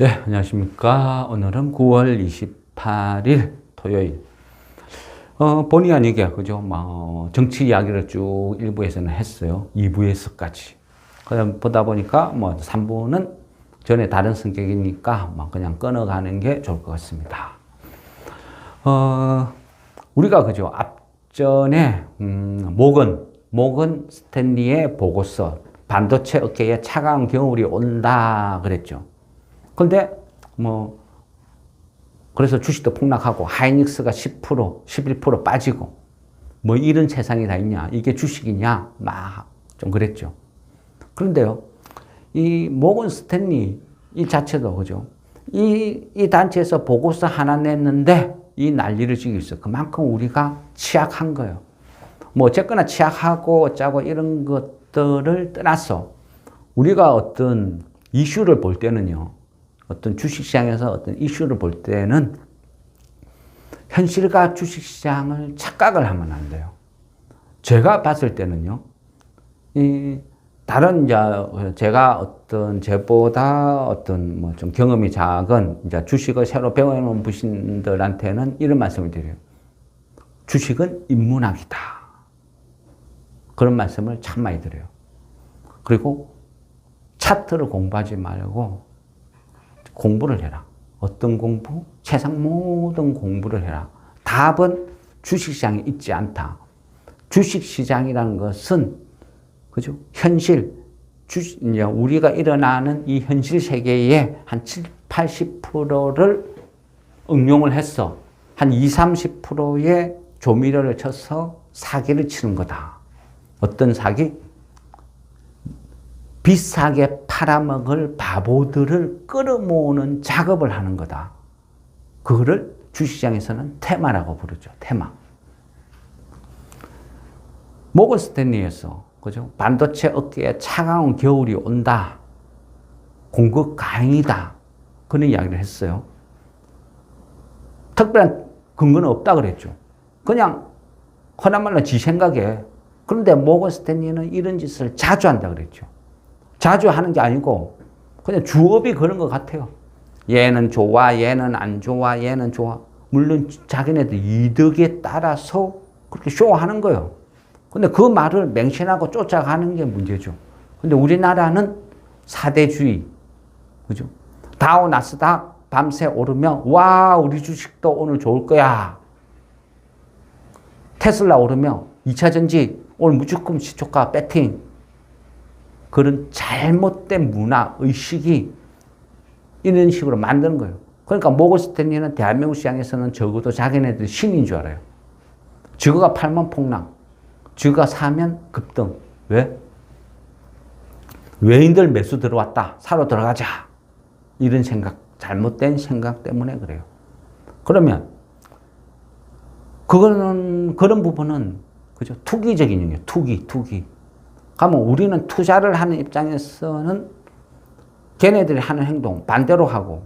네, 안녕하십니까. 오늘은 9월 28일 토요일. 본의 아니게, 그죠? 정치 이야기를 쭉 1부에서는 했어요. 2부에서까지. 보다 보니까 3부는 전에 다른 성격이니까 그냥 끊어가는 게 좋을 것 같습니다. 우리가, 그죠? 앞전에, 모건 스탠리의 보고서, 반도체 업계에 차가운 겨울이 온다 그랬죠. 근데 그래서 주식도 폭락하고 하이닉스가 10%, 11% 빠지고 이런 세상이 다 있냐? 이게 주식이냐? 좀 그랬죠. 그런데요. 이 모건 스탠리 이 자체도 그죠? 이 단체에서 보고서 하나 냈는데 이 난리를 지고 있어. 그만큼 우리가 취약한 거예요. 어쨌거나 취약하고 어쩌고 이런 것들을 떠나서 우리가 어떤 이슈를 볼 때는요. 어떤 주식시장에서 어떤 이슈를 볼 때는 현실과 주식시장을 착각을 하면 안 돼요. 제가 봤을 때는요, 다른 제가 제보다 좀 경험이 작은 주식을 새로 배워놓은 분들한테는 이런 말씀을 드려요. 주식은 인문학이다. 그런 말씀을 참 많이 드려요. 그리고 차트를 공부하지 말고 공부를 해라. 어떤 공부? 세상 모든 공부를 해라. 답은 주식시장에 있지 않다. 주식시장이라는 것은, 그죠? 현실, 우리가 일어나는 이 현실 세계의 한 7, 80%를 응용을 해서 한 20, 30%의 조미료를 쳐서 사기를 치는 거다. 어떤 사기? 비싸게 팔아먹을 바보들을 끌어모으는 작업을 하는 거다. 그거를 주식시장에서는 테마라고 부르죠. 테마. 모건 스탠리에서, 그죠? 반도체 업계에 차가운 겨울이 온다. 공급 가행이다. 그런 이야기를 했어요. 특별한 근거는 없다 그랬죠. 그냥 흔한 말로 지 생각에. 그런데 모건 스탠리는 이런 짓을 자주 한다 그랬죠. 자주 하는 게 아니고 그냥 주업이 그런 것 같아요. 얘는 좋아, 얘는 안 좋아, 얘는 좋아. 물론 자기네들 이득에 따라서 그렇게 쇼하는 거예요. 근데 그 말을 맹신하고 쫓아가는 게 문제죠. 근데 우리나라는 사대주의, 그죠? 다우 나스닥 밤새 오르면 와, 우리 주식도 오늘 좋을 거야. 테슬라 오르면 2차 전지 오늘 무조건 시초가 배팅. 그런 잘못된 문화, 의식이 이런 식으로 만드는 거예요. 그러니까 모건 스탠리는 대한민국 시장에서는 적어도 자기네들 신인 줄 알아요. 저거가 팔면 폭락, 저거가 사면 급등. 왜? 외인들 매수 들어왔다. 사러 들어가자. 이런 생각, 잘못된 생각 때문에 그래요. 그러면 그런 부분은 그죠? 투기적인 영역, 투기. 그러면 우리는 투자를 하는 입장에서는 걔네들이 하는 행동 반대로 하고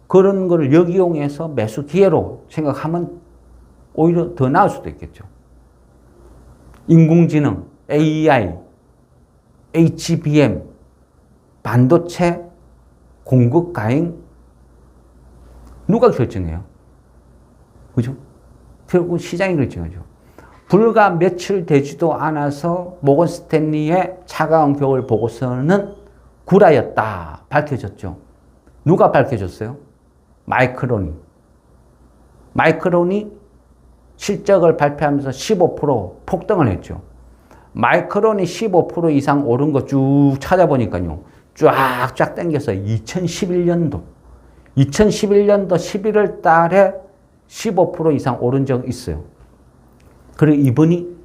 그런 걸 역이용해서 매수 기회로 생각하면 오히려 더 나을 수도 있겠죠. 인공지능, AI, HBM, 반도체, 공급 가행 누가 결정해요? 그죠? 결국 시장이 결정하죠. 불과 며칠 되지도 않아서 모건 스탠리의 차가운 겨울 보고서는 구라였다 밝혀졌죠. 누가 밝혀줬어요? 마이크론이 실적을 발표하면서 15% 폭등을 했죠. 마이크론이 15% 이상 오른 거 쭉 찾아보니까요. 쫙쫙 당겨서 2011년도 11월 달에 15% 이상 오른 적 있어요. 그리고 이번이,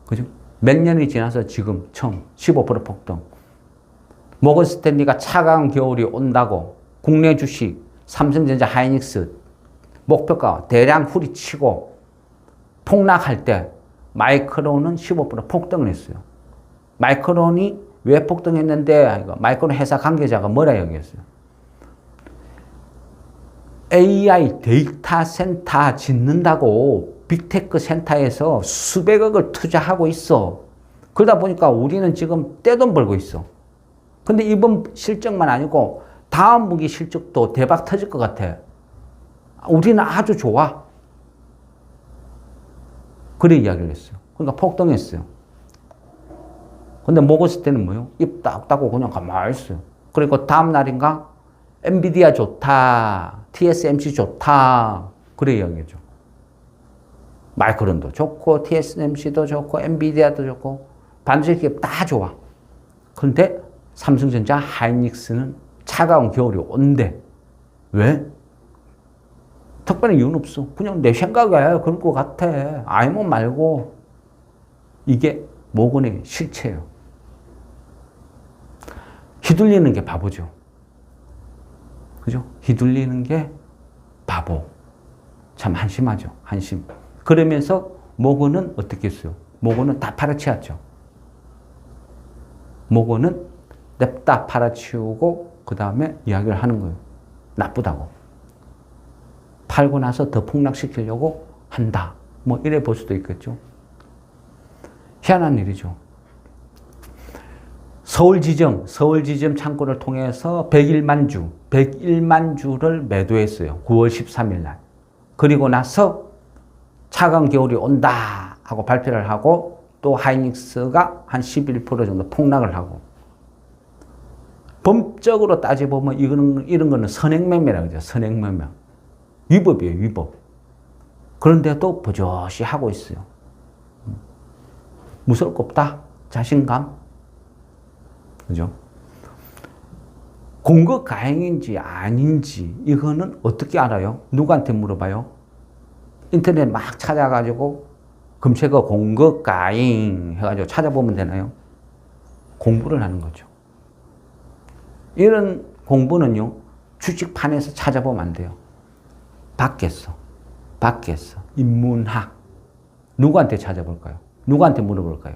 그죠? 몇 년이 지나서 지금 처음 15% 폭등. 모건 스탠리가 차가운 겨울이 온다고 국내 주식, 삼성전자, 하이닉스 목표가 대량 후리치고 폭락할 때 마이크론은 15% 폭등을 했어요. 마이크론이 왜 폭등했는데 마이크론 회사 관계자가 뭐라 얘기했어요? AI 데이터 센터 짓는다고 빅테크 센터에서 수백억을 투자하고 있어. 그러다 보니까 우리는 지금 떼돈 벌고 있어. 근데 이번 실적만 아니고 다음 분기 실적도 대박 터질 것 같아. 우리는 아주 좋아. 그래 이야기를 했어요. 그러니까 폭등했어요. 근데 먹었을 때는 뭐요? 입 딱 닫고 그냥 가만히 있어요. 그리고 다음 날인가? 엔비디아 좋다. TSMC 좋다. 그래 이야기죠. 마이크론도 좋고, TSMC도 좋고, 엔비디아도 좋고, 반도체 기업 다 좋아. 그런데 삼성전자, 하이닉스는 차가운 겨울이 온대. 왜? 특별한 이유는 없어. 그냥 내 생각에 그럴 것 같아. 아니면 말고. 이게 모건의 실체예요. 휘둘리는 게 바보죠. 그죠? 휘둘리는 게 바보. 참 한심하죠. 한심. 그러면서 모건은 어떻게 했어요? 모건은 다 팔아치웠죠. 모건은 냅다 팔아치우고 그 다음에 이야기를 하는 거예요. 나쁘다고. 팔고 나서 더 폭락시키려고 한다. 뭐 이래 볼 수도 있겠죠. 희한한 일이죠. 서울지점 창고를 통해서 101만 주를 매도했어요. 9월 13일 날. 그리고 나서 차가운 겨울이 온다 하고 발표를 하고 또 하이닉스가 한 11% 정도 폭락을 하고 법적으로 따져보면 이런 거는 선행매매라고 하죠. 선행매매. 위법이에요. 위법. 그런데도 버젓이 하고 있어요. 무서울 거 없다. 자신감. 그죠? 공급 가행인지 아닌지 이거는 어떻게 알아요? 누구한테 물어봐요? 인터넷 막 찾아가지고 검색어 공급 가행 해가지고 찾아보면 되나요? 공부를 하는 거죠. 이런 공부는요, 주식판에서 찾아보면 안 돼요. 밖에서. 인문학. 누구한테 찾아볼까요? 누구한테 물어볼까요?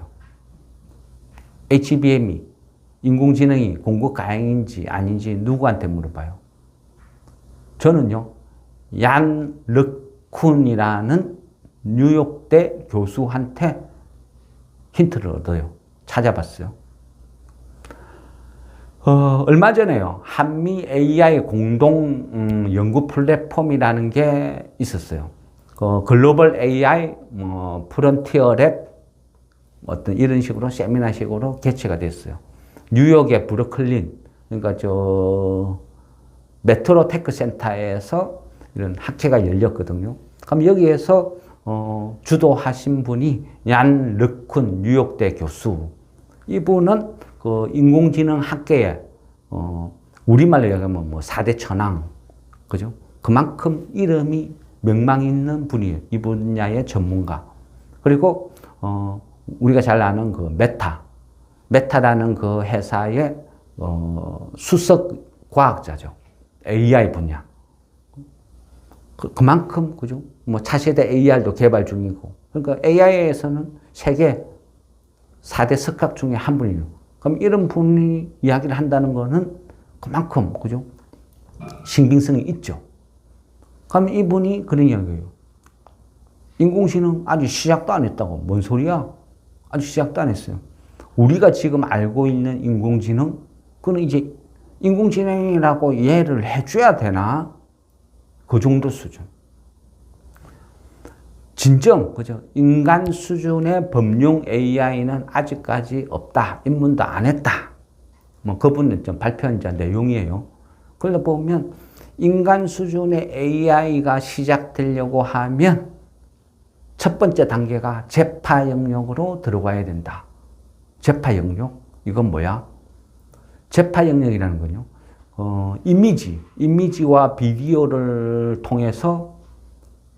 HBM이, 인공지능이 공급 가행인지 아닌지 누구한테 물어봐요? 저는요, 얀 르쿤이라는 뉴욕대 교수한테 힌트를 얻어요. 찾아봤어요. 얼마 전에요. 한미 AI 공동 연구 플랫폼이라는 게 있었어요. 글로벌 AI 프론티어 랩 어떤 이런 식으로 세미나식으로 개최가 됐어요. 뉴욕의 브루클린, 그러니까 메트로 테크 센터에서 이런 학회가 열렸거든요. 그럼 여기에서 주도하신 분이 얀 르쿤 뉴욕대 교수. 이분은 그 인공지능 학계에 우리말로 얘기하면 뭐 4대 천왕, 그죠? 그만큼 이름이 명망 있는 분이에요. 이 분야의 전문가. 그리고 우리가 잘 아는 그 메타라는 그 회사의 수석 과학자죠. AI 분야. 그만큼 그죠? 뭐 차세대 AR도 개발 중이고. 그러니까 AI에서는 세계 4대 석학 중에 한 분이에요. 그럼 이런 분이 이야기를 한다는 거는 그만큼 그죠? 신빙성이 있죠. 그럼 이분이 그런 이야기예요. 인공지능 아직 시작도 안 했다고. 뭔 소리야? 아직 시작도 안 했어요. 우리가 지금 알고 있는 인공지능, 그건 이제 인공지능이라고 이해를 해줘야 되나? 그 정도 수준. 진정, 그죠? 인간 수준의 범용 AI는 아직까지 없다. 입문도 안 했다. 뭐, 그분은 좀 발표한 내용이에요. 그러다 보면, 인간 수준의 AI가 시작되려고 하면, 첫 번째 단계가 재파 영역으로 들어가야 된다. 재파 영역? 이건 뭐야? 재파 영역이라는 건요, 이미지와 비디오를 통해서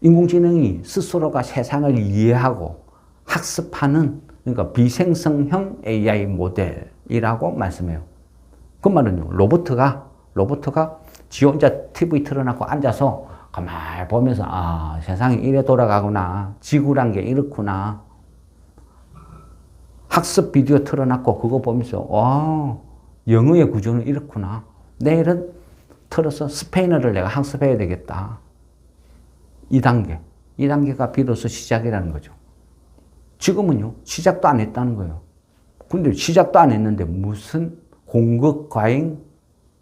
인공지능이 스스로가 세상을 이해하고 학습하는, 그러니까 비생성형 AI 모델이라고 말씀해요. 그 말은요, 로봇가 지 혼자 TV 틀어놓고 앉아서 가만히 보면서, 아, 세상이 이래 돌아가구나. 지구란 게 이렇구나. 학습 비디오 틀어놓고 그거 보면서, 와, 영어의 구조는 이렇구나. 내일은 틀어서 스페인어를 내가 학습해야 되겠다. 2단계가 비로소 시작이라는 거죠. 지금은요, 시작도 안 했다는 거예요. 근데 시작도 안 했는데 무슨 공급 과잉?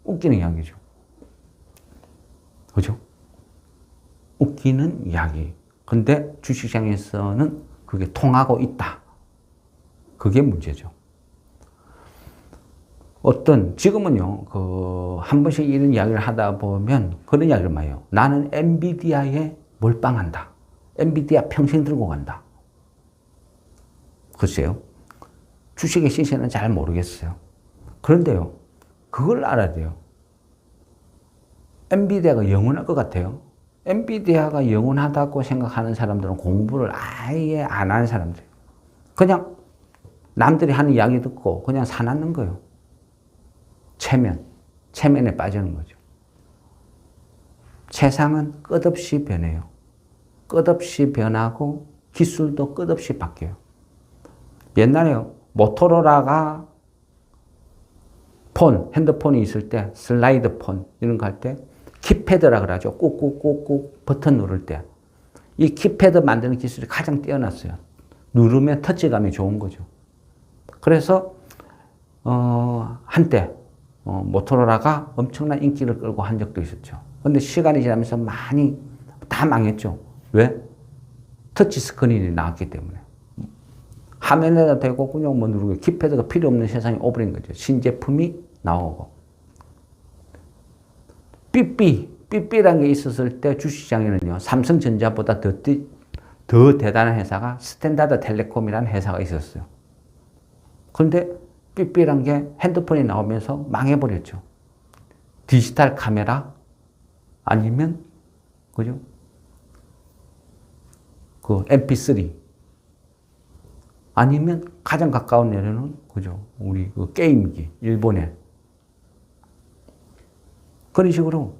웃기는 이야기죠. 그죠? 웃기는 이야기. 근데 주식시장에서는 그게 통하고 있다. 그게 문제죠. 지금은요, 한 번씩 이런 이야기를 하다 보면 그런 이야기를 많이 해요. 나는 엔비디아에 몰빵한다. 엔비디아 평생 들고 간다. 글쎄요. 주식의 시세는 잘 모르겠어요. 그런데요, 그걸 알아야 돼요. 엔비디아가 영원할 것 같아요. 엔비디아가 영원하다고 생각하는 사람들은 공부를 아예 안 하는 사람들. 그냥 남들이 하는 이야기 듣고 그냥 사놨는 거예요. 체면에 빠지는 거죠. 세상은 끝없이 변해요. 끝없이 변하고 기술도 끝없이 바뀌어요. 옛날에요, 모토로라가 핸드폰이 있을 때, 슬라이드 폰, 이런 거 할 때, 키패드라 그러죠. 꾹꾹꾹꾹 버튼 누를 때. 이 키패드 만드는 기술이 가장 뛰어났어요. 누르면 터치감이 좋은 거죠. 그래서, 한때, 모토로라가 엄청난 인기를 끌고 한 적도 있었죠. 근데 시간이 지나면서 많이 다 망했죠. 왜? 터치 스크린이 나왔기 때문에. 화면에다 대고 그냥 뭐 누르고 키패드가 필요 없는 세상이 오버린 거죠. 신제품이 나오고. 삐삐라는 게 있었을 때 주식시장에는요, 삼성전자보다 더 대단한 회사가 스탠다드 텔레콤이라는 회사가 있었어요. 그런데 삐삐란 게 핸드폰이 나오면서 망해버렸죠. 디지털 카메라 아니면, 그죠? MP3 아니면 가장 가까운 예로는, 그죠? 우리 게임기, 일본에. 그런 식으로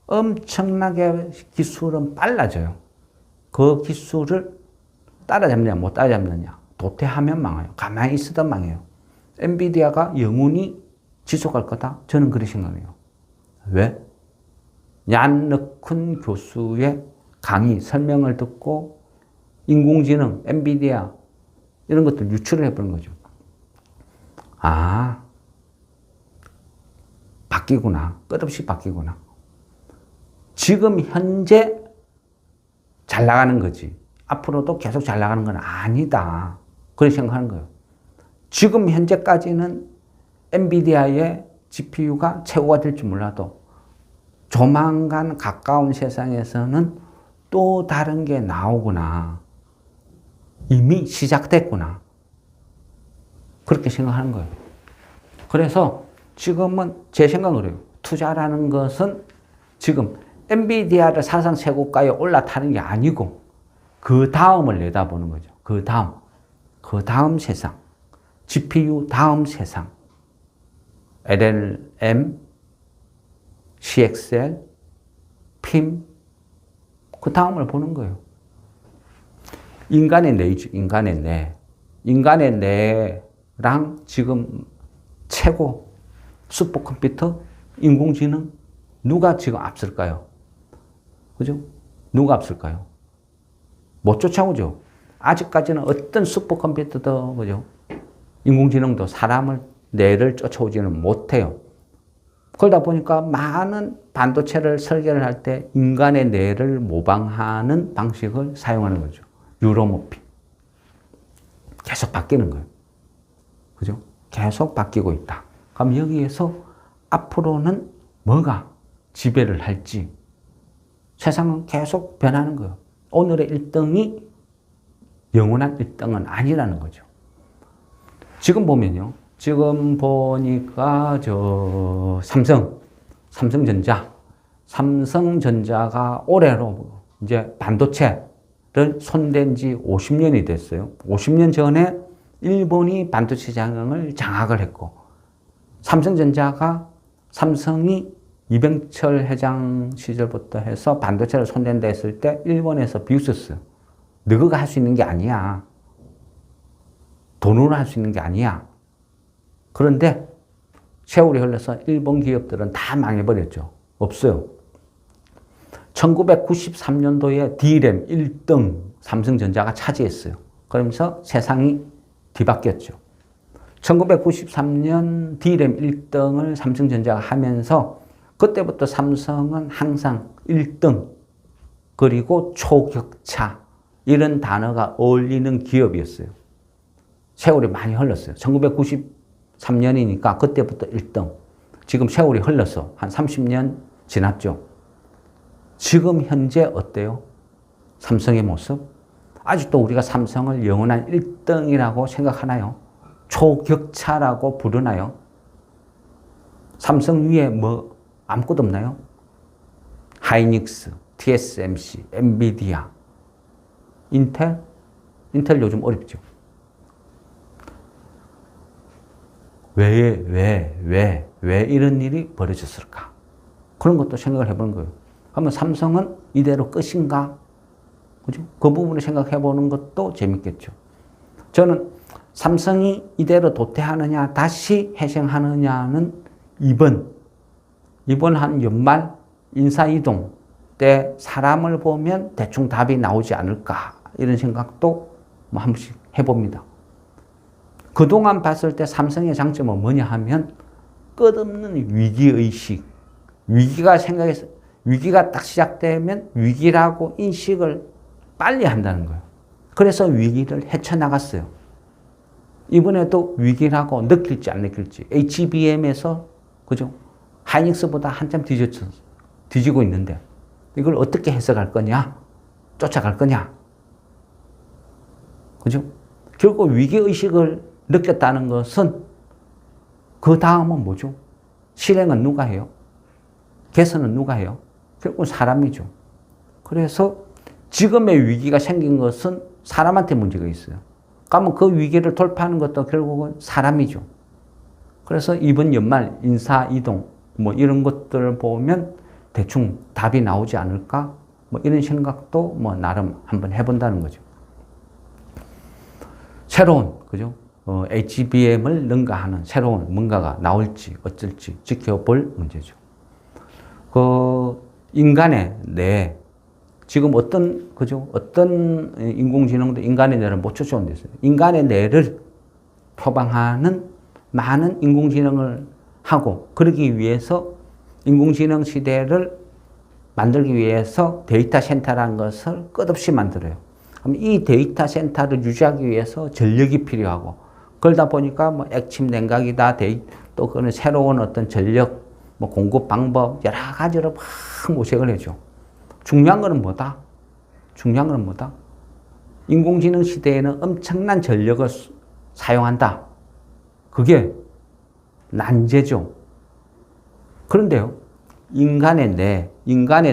엄청나게 기술은 빨라져요. 그 기술을 따라잡느냐, 못 따라잡느냐. 도태하면 망해요. 가만히 있어도 망해요. 엔비디아가 영원히 지속할 거다? 저는 그렇게 생각해요. 왜? 얀勒쿤 교수의 강의, 설명을 듣고 인공지능, 엔비디아 이런 것들 유출을 해보는 거죠. 아, 바뀌구나. 끝없이 바뀌구나. 지금 현재 잘 나가는 거지. 앞으로도 계속 잘 나가는 건 아니다. 그렇게 생각하는 거예요. 지금 현재까지는 엔비디아의 GPU가 최고가 될지 몰라도 조만간 가까운 세상에서는 또 다른 게 나오구나. 이미 시작됐구나. 그렇게 생각하는 거예요. 그래서 지금은 제 생각은 그래요. 투자라는 것은 지금 엔비디아를 사상 최고가에 올라타는 게 아니고 그 다음을 내다보는 거죠. 그 다음 세상. GPU 다음 세상. LLM, CXL, PIM, 그 다음을 보는 거예요. 인간의 뇌죠. 인간의 뇌. 인간의 뇌랑 지금 최고 슈퍼컴퓨터, 인공지능, 누가 지금 앞설까요? 그죠? 누가 앞설까요? 못 쫓아오죠. 아직까지는 어떤 슈퍼컴퓨터도, 그죠? 인공지능도 사람을, 뇌를 쫓아오지는 못해요. 그러다 보니까 많은 반도체를 설계를 할 때 인간의 뇌를 모방하는 방식을 사용하는 거죠. 유로모피. 계속 바뀌는 거예요. 그죠? 계속 바뀌고 있다. 그럼 여기에서 앞으로는 뭐가 지배를 할지 세상은 계속 변하는 거예요. 오늘의 1등이 영원한 1등은 아니라는 거죠. 지금 보면요. 지금 보니까 삼성전자가 올해로 이제 반도체를 손댄 지 50년이 됐어요. 50년 전에 일본이 반도체 시장을 장악을 했고, 삼성이 이병철 회장 시절부터 해서 반도체를 손댄다 했을 때 일본에서 비웃었어요. 너가 할 수 있는 게 아니야. 돈으로 할 수 있는 게 아니야. 그런데 세월이 흘러서 일본 기업들은 다 망해버렸죠. 없어요. 1993년도에 D램 1등 삼성전자가 차지했어요. 그러면서 세상이 뒤바뀌었죠. 1993년 D램 1등을 삼성전자가 하면서 그때부터 삼성은 항상 1등 그리고 초격차 이런 단어가 어울리는 기업이었어요. 세월이 많이 흘렀어요. 1993년이니까 그때부터 1등. 지금 세월이 흘러서 한 30년 지났죠. 지금 현재 어때요? 삼성의 모습? 아직도 우리가 삼성을 영원한 1등이라고 생각하나요? 초격차라고 부르나요? 삼성 위에 뭐 아무것도 없나요? 하이닉스, TSMC, 엔비디아, 인텔? 인텔 요즘 어렵죠. 왜 이런 일이 벌어졌을까? 그런 것도 생각을 해보는 거예요. 그러면 삼성은 이대로 끝인가? 그죠? 그 부분을 생각해 보는 것도 재밌겠죠. 저는 삼성이 이대로 도태하느냐, 다시 회생하느냐는 이번 한 연말 인사이동 때 사람을 보면 대충 답이 나오지 않을까, 이런 생각도 뭐 한 번씩 해봅니다. 그동안 봤을 때 삼성의 장점은 뭐냐 하면 끝없는 위기의식, 위기가 딱 시작되면 위기라고 인식을 빨리 한다는 거예요. 그래서 위기를 헤쳐나갔어요. 이번에도 위기라고 느낄지 안 느낄지. HBM에서, 그죠? 하이닉스보다 한참 뒤지고 있는데 이걸 어떻게 해석할 거냐? 쫓아갈 거냐? 그죠? 결국 위기의식을 느꼈다는 것은 그 다음은 뭐죠? 실행은 누가 해요? 개선은 누가 해요? 결국 사람이죠. 그래서 지금의 위기가 생긴 것은 사람한테 문제가 있어요. 그러면 그 위기를 돌파하는 것도 결국은 사람이죠. 그래서 이번 연말 인사이동 뭐 이런 것들을 보면 대충 답이 나오지 않을까? 뭐 이런 생각도 뭐 나름 한번 해본다는 거죠. 새로운, 그죠? HBM을 능가하는 새로운 뭔가가 나올지 어쩔지 지켜볼 문제죠. 인간의 뇌, 지금 어떤 인공지능도 인간의 뇌를 못 쫓아온 데 있어요. 인간의 뇌를 표방하는 많은 인공지능을 하고, 그러기 위해서 인공지능 시대를 만들기 위해서 데이터 센터라는 것을 끝없이 만들어요. 그럼 이 데이터 센터를 유지하기 위해서 전력이 필요하고, 그러다 보니까 뭐 액침 냉각이다, 또 그는 새로운 어떤 전력 뭐 공급 방법 여러 가지로 막 모색을 해줘. 중요한 거는 뭐다? 인공지능 시대에는 엄청난 전력을 사용한다. 그게 난제죠. 그런데요, 인간의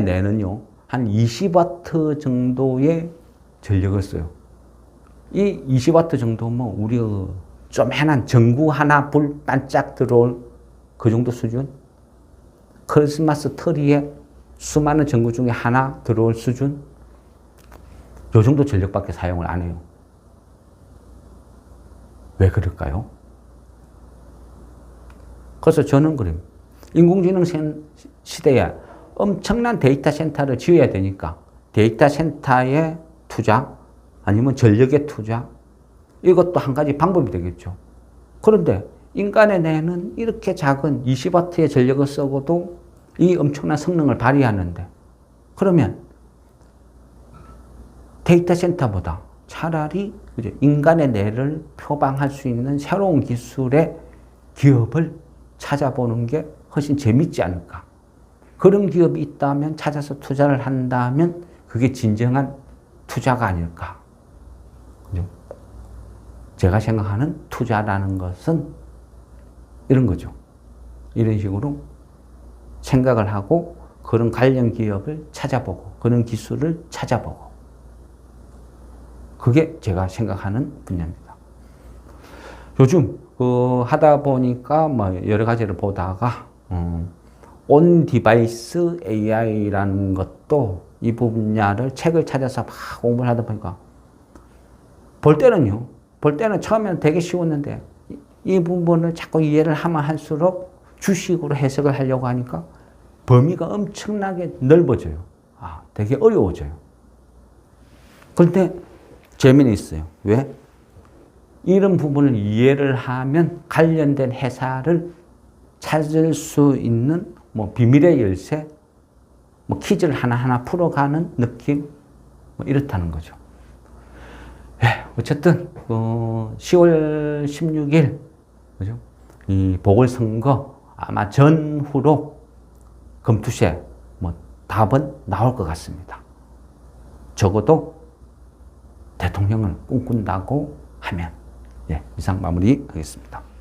뇌는요, 한 20와트 정도의 전력을 써요. 이 20와트 정도면 우리 쪼매난 전구 하나 불 반짝 들어올 그 정도 수준? 크리스마스 트리에 수많은 전구 중에 하나 들어올 수준? 요 정도 전력밖에 사용을 안 해요. 왜 그럴까요? 그래서 저는 그래요. 인공지능 시대에 엄청난 데이터 센터를 지어야 되니까 데이터 센터에 투자, 아니면 전력의 투자, 이것도 한 가지 방법이 되겠죠. 그런데 인간의 뇌는 이렇게 작은 20와트의 전력을 쓰고도 이 엄청난 성능을 발휘하는데, 그러면 데이터 센터보다 차라리 인간의 뇌를 표방할 수 있는 새로운 기술의 기업을 찾아보는 게 훨씬 재밌지 않을까. 그런 기업이 있다면, 찾아서 투자를 한다면 그게 진정한 투자가 아닐까. 그죠? 제가 생각하는 투자라는 것은 이런 거죠. 이런 식으로 생각을 하고 그런 관련 기업을 찾아보고 그런 기술을 찾아보고, 그게 제가 생각하는 분야입니다. 요즘 하다 보니까 뭐 여러 가지를 보다가 온 디바이스 AI라는 것도 이 분야를 책을 찾아서 막 공부를 하다 보니까 볼 때는 처음에는 되게 쉬웠는데 이 부분을 자꾸 이해를 하면 할수록 주식으로 해석을 하려고 하니까 범위가 엄청나게 넓어져요. 되게 어려워져요. 그런데 재미는 있어요. 왜? 이런 부분을 이해를 하면 관련된 회사를 찾을 수 있는 뭐 비밀의 열쇠, 뭐 퀴즈를 하나하나 풀어가는 느낌, 뭐 이렇다는 거죠. 예, 어쨌든 10월 16일 그죠? 이 보궐선거 아마 전후로 금투시에 뭐 답은 나올 것 같습니다. 적어도 대통령을 꿈꾼다고 하면. 예, 이상 마무리하겠습니다.